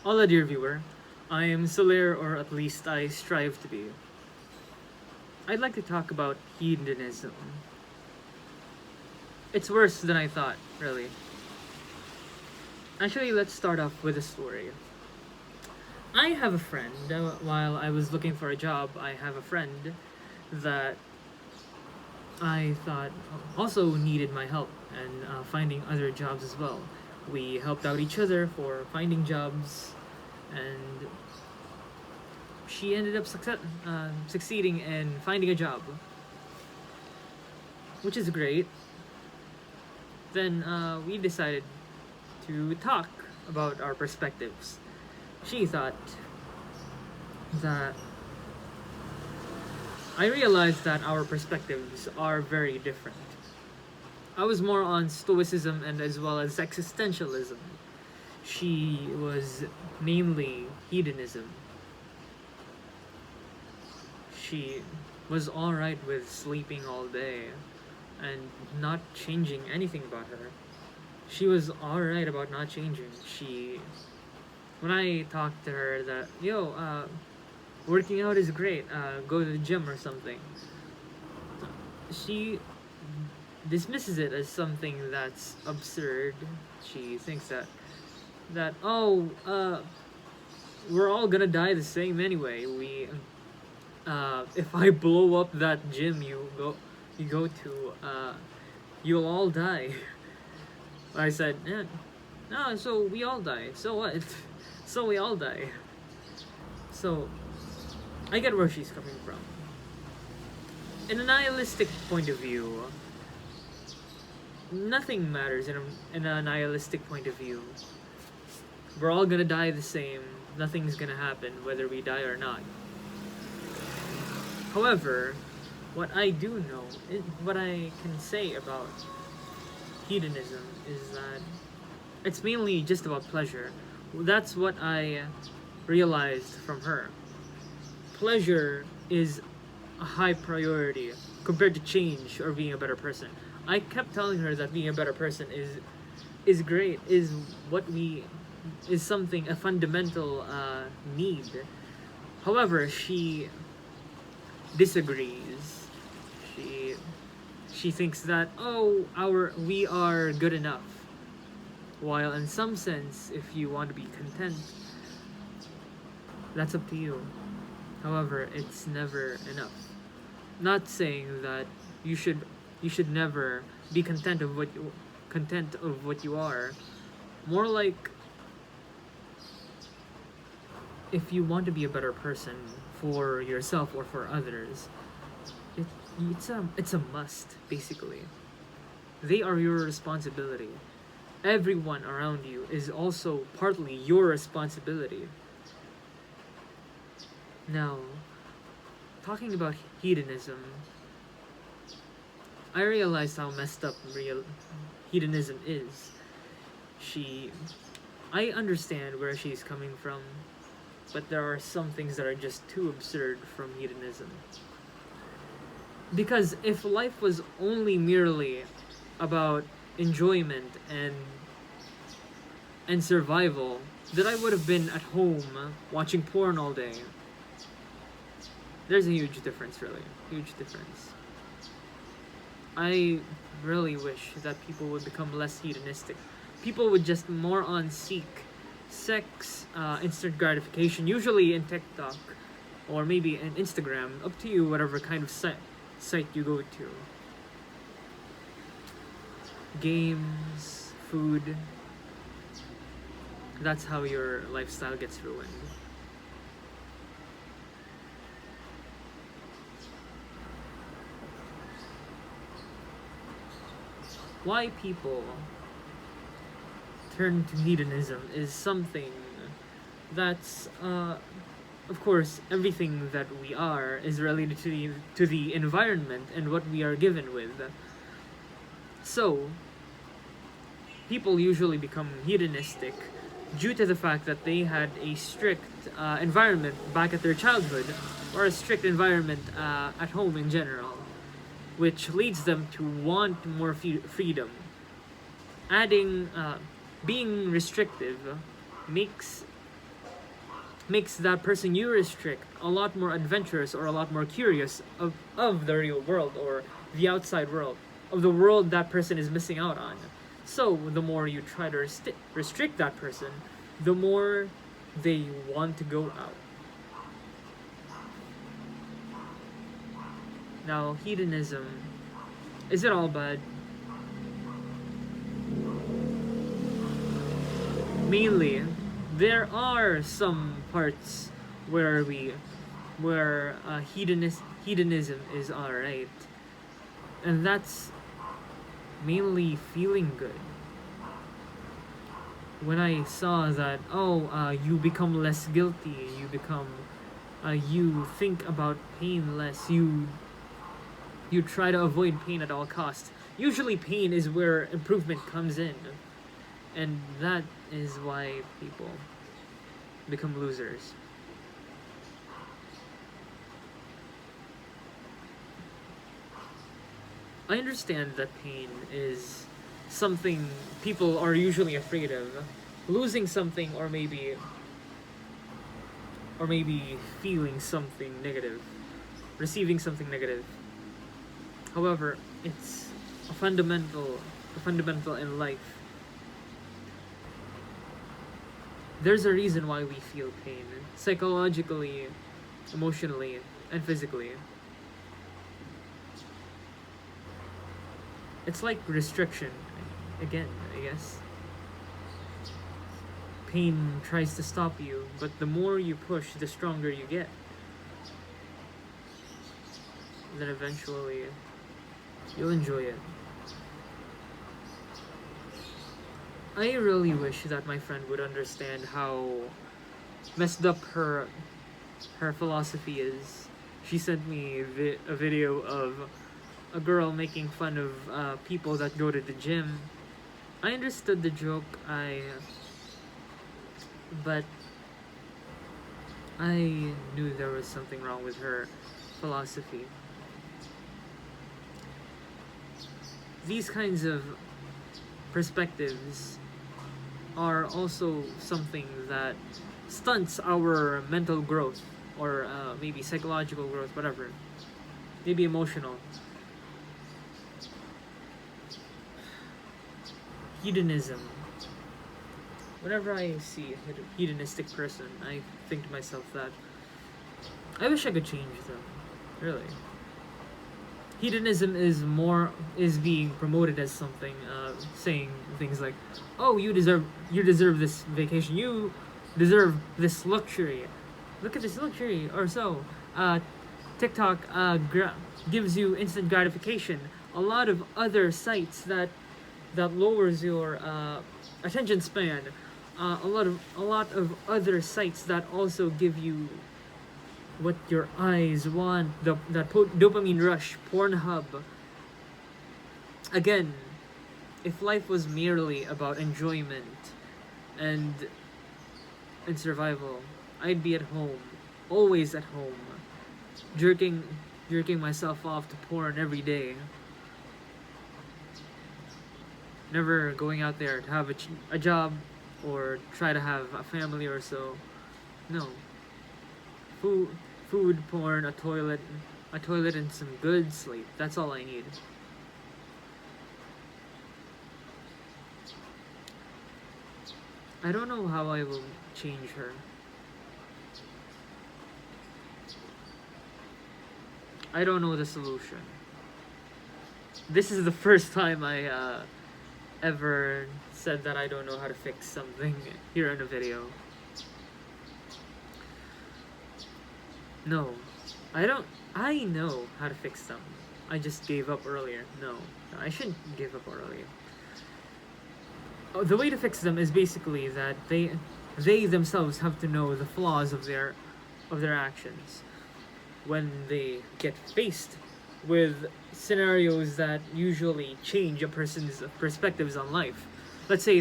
Hola, dear viewer. I am Solaire, or at least I strive to be. I'd like to talk about hedonism. It's worse than I thought, really. Actually, let's start off with a story. I have a friend, while I was looking for a job, I have a friend that I thought also needed my help and finding other jobs as well. We helped out each other for finding jobs, and she ended up succeeding in finding a job, which is great. Then we decided to talk about our perspectives. She thought that I realized that our perspectives are very different. I was more on stoicism and as well as existentialism. She was mainly hedonism. She was alright with sleeping all day and not changing anything about her. She was alright about not changing. When I talked to her that, working out is great, go to the gym or something, she dismisses it as something that's absurd. She thinks that we're all gonna die the same anyway. If I blow up that gym you go to, you'll all die. I said, yeah, no, so we all die. So what? So we all die. So I get where she's coming from. In a nihilistic point of view, nothing matters in a nihilistic point of view. We're all gonna die the same. Nothing's gonna happen whether we die or not. However, what I do know, what I can say about hedonism is that it's mainly just about pleasure. That's what I realized from her. Pleasure is a high priority compared to change or being a better person. I kept telling her that being a better person is great, is something, a fundamental need. However, she disagrees. She she thinks that we are good enough. While in some sense, if you want to be content, that's up to you. However, it's never enough. Not saying that you should you should never be content of what you are. More like, if you want to be a better person for yourself or for others, it, it's a must, basically. They are your responsibility. Everyone around you is also partly your responsibility. Now, talking about hedonism, I realized how messed up real hedonism is. She I understand where she's coming from, but there are some things that are just too absurd from hedonism. Because if life was only merely about enjoyment and survival, then I would have been at home watching porn all day. There's a huge difference, really. Huge difference. I really wish that people would become less hedonistic. People would just more on seek sex, instant gratification, usually in TikTok or maybe in Instagram, up to you, whatever kind of site you go to. Games, food. That's how your lifestyle gets ruined. Why people turn to hedonism is something that's, of course, everything that we are is related to the environment and what we are given with. So, people usually become hedonistic due to the fact that they had a strict environment back at their childhood, or a strict environment at home in general, which leads them to want more freedom. Adding, being restrictive makes makes that person you restrict a lot more adventurous or a lot more curious of the real world or the outside world, of the world that person is missing out on. So the more you try to restrict that person, the more they want to go out. Now, hedonism, is it all bad? Mainly, there are some parts where hedonism is alright, and that's mainly feeling good. When I saw that, you become less guilty, you think about pain less, you try to avoid pain at all costs. Usually pain is where improvement comes in, and that is why people become losers. I understand that pain is something people are usually afraid of. Losing something, or maybe feeling something negative, receiving something negative. However, it's a fundamental in life. There's a reason why we feel pain, psychologically, emotionally, and physically. It's like restriction, again, I guess. Pain tries to stop you, but the more you push, the stronger you get. Then eventually, you'll enjoy it. I really wish that my friend would understand how messed up her philosophy is. She sent me a video of a girl making fun of people that go to the gym. I understood the joke, but I knew there was something wrong with her philosophy. These kinds of perspectives are also something that stunts our mental growth, or maybe psychological growth, whatever. Maybe emotional. Hedonism. Whenever I see a hedonistic person, I think to myself that I wish I could change them. Really. Hedonism is being promoted as something, saying things like, "Oh, you deserve this vacation. You deserve this luxury. Look at this luxury," or so. TikTok gives you instant gratification. A lot of other sites that lowers your attention span. A lot of other sites that also give you what your eyes want, that dopamine rush, Pornhub. Again, if life was merely about enjoyment and survival, I'd be at home, always at home, jerking myself off to porn every day. Never going out there to have a job or try to have a family or so. No. Food, porn, a toilet, and some good sleep. That's all I need. I don't know how I will change her. I don't know the solution. This is the first time I ever said that I don't know how to fix something here in a video. No, I don't. I know how to fix them. I just gave up earlier. No, I shouldn't give up earlier. The way to fix them is basically that they themselves have to know the flaws of their actions. When they get faced with scenarios that usually change a person's perspectives on life. Let's say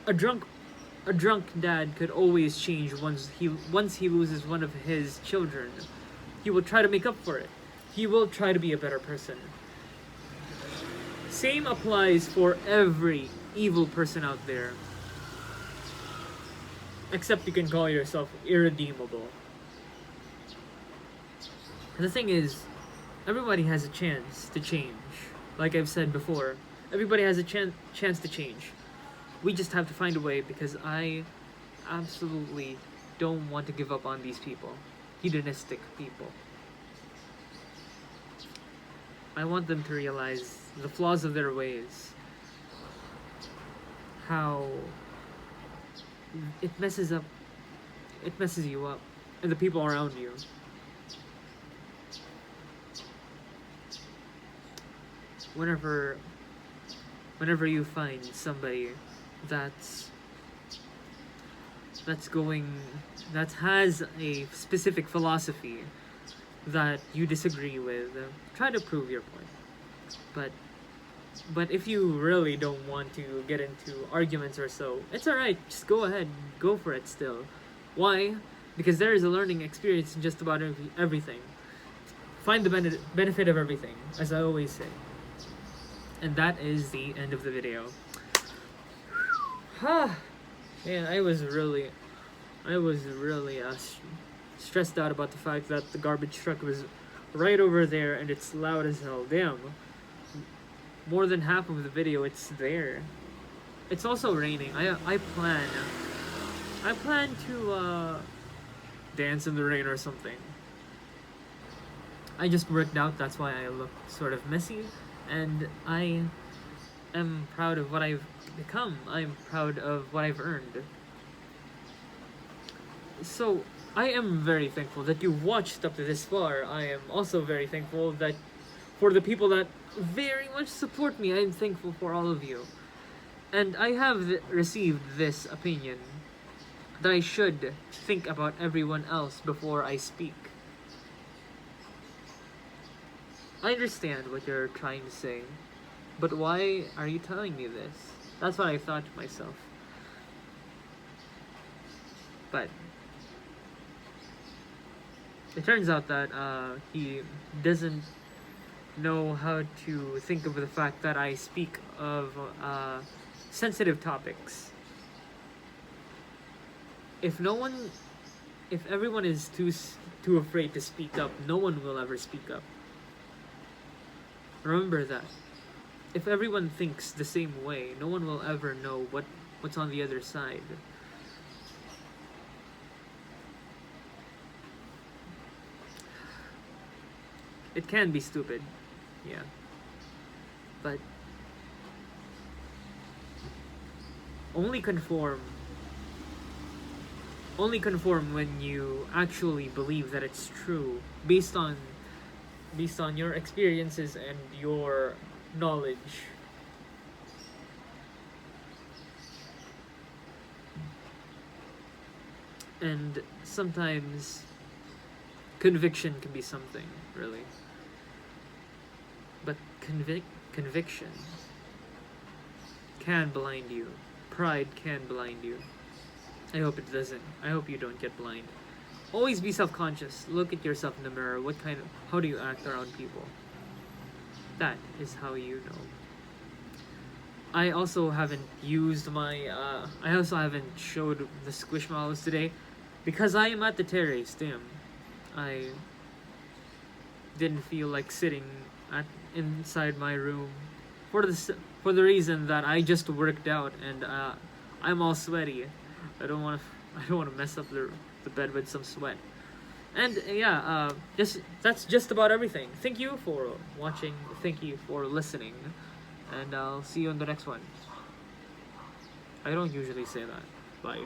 a drunk dad could always change once he loses one of his children. He will try to make up for it. He will try to be a better person. Same applies for every evil person out there. except you can call yourself irredeemable. And the thing is, everybody has a chance to change. Like I've said before, everybody has a chance to change. We just have to find a way, because I absolutely don't want to give up on these people. Hedonistic people. I want them to realize the flaws of their ways. How it messes you up, and the people around you. Whenever you find somebody that has a specific philosophy that you disagree with, try to prove your point. But if you really don't want to get into arguments or so, it's alright, just go ahead, go for it still. Why? Because there is a learning experience in just about everything. Find the benefit of everything, as I always say. And that is the end of the video. Man, I was really stressed out about the fact that the garbage truck was right over there and it's loud as hell. Damn. More than half of the video, it's there. It's also raining. I plan to dance in the rain or something. I just worked out, that's why I look sort of messy, and I am proud of what I've become. I'm proud of what I've earned. So, I am very thankful that you watched up to this far. I am also very thankful that for the people that very much support me. I'm thankful for all of you. And I have received this opinion that I should think about everyone else before I speak. I understand what you're trying to say, but why are you telling me this? That's what I thought to myself. But it turns out that he doesn't know how to think of the fact that I speak of sensitive topics. If everyone is too afraid to speak up, no one will ever speak up. Remember that. If everyone thinks the same way, no one will ever know what's on the other side. It can be stupid, yeah. But only conform when you actually believe that it's true, based on your experiences and your knowledge. And sometimes conviction can be something, really. But conviction can blind you. Pride can blind you. I hope it doesn't. I hope you don't get blind. Always be self-conscious. Look at yourself in the mirror. How do you act around people? That is how you know. I also haven't used my, I also haven't showed the Squishmallows today, because I am at the terrace, damn. I didn't feel like sitting inside my room for the reason that I just worked out and I'm all sweaty. I don't want to mess up the bed with some sweat. And yeah, that's just about everything. Thank you for watching. Thank you for listening, and I'll see you on the next one. I don't usually say that. Bye.